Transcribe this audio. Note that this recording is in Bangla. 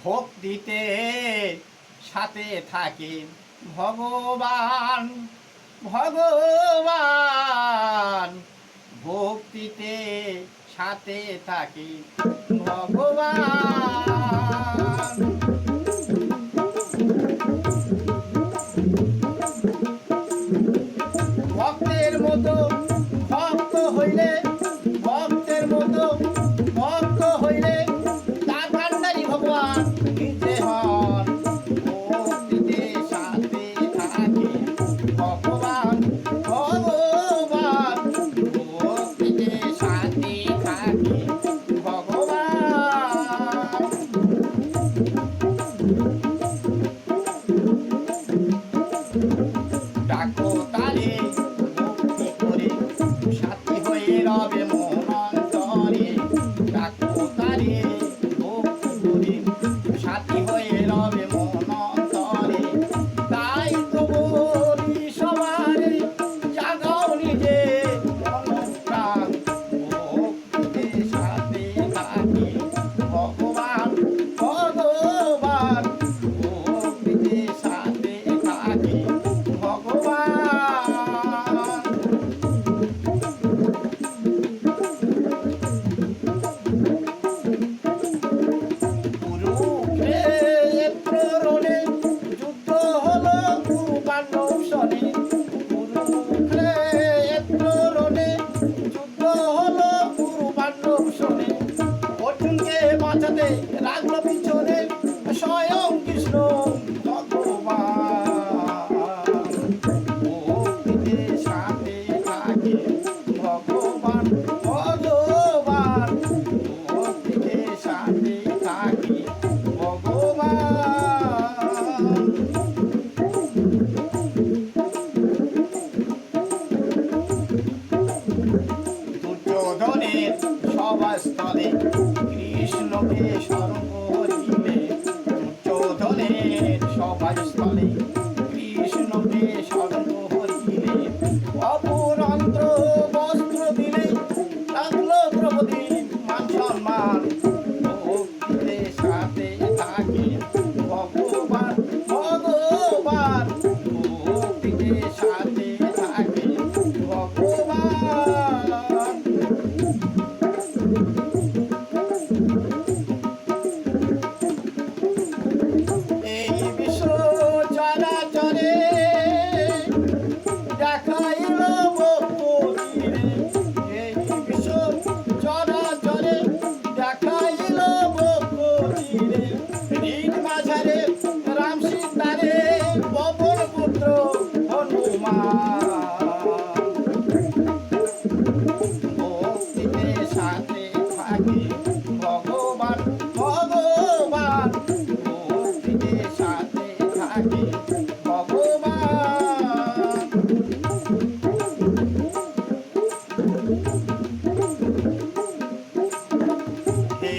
ভক্তিতে সাথে থাকে ভগবান ভগবান ভক্তিতে সাথে থাকে ভগবান। ভক্তের মতো ভক্ত হইলে ভক্তের মতো ভক্ত হইলে তার ভান্ডারী ভগবান নিজে হন। ভক্তিতে সাথে থাকে ভগবান ভগবান ভক্তিতে সাথে থাকে ভগবান। ডাকো তারে ভক্তি করে সাথী হয়ে রবে মন অন্তরে। ডাকো তারে ভক্তি করে সাথী হয়ে রবে মন অন্তরে। তাই তো বলি সবারে জাগাও নিজে মন প্রাণ। ভক্তিতে সাথে থাকে ভগবান ভগবান ভক্তিতে সাথে থাকে ভগবান। কুরুক্ষেত্রে যুদ্ধ হলো কুরু পাণ্ডব সনে। কুরুক্ষেত্রে যুদ্ধ হলো কুরু পাণ্ডব সনে। অর্জুনকে বাঁচাতে রাখলো পিছনে স্বয়ং কৃষ্ণ ভগবান। ভক্তিতে সাথে থাকে ভগবান ভগবান ভক্তিতে সাথে থাকে ভগবান। দুর্যোধনের সভাস্থলে কৃষ্ণকে স্মরণ করিলে। দুর্যোধনের সভাস্থলে কৃষ্ণকে স্মরণ করিলে। অপুরন্ত্র বস্ত্র দিলে লাগলো দ্রৌপদীর মান সম্মান। ভক্তিতে সাথে থাকে ভগবান ভগবান ভক্তিতে সাথে থাকে ভগবান। এই বিশ্ব চরাচরে দেখাইল ভক্তিরে। এই বিশ্ব চরাচরে দেখাইল ভক্তিরে। হৃদ মাঝারে রাম সীতারে পবন পুত্র হনুমান। ভক্তিতে সাথে থাকে ভগবান ভগবান ভক্তিতে সাথে থাকে ভগবান। হে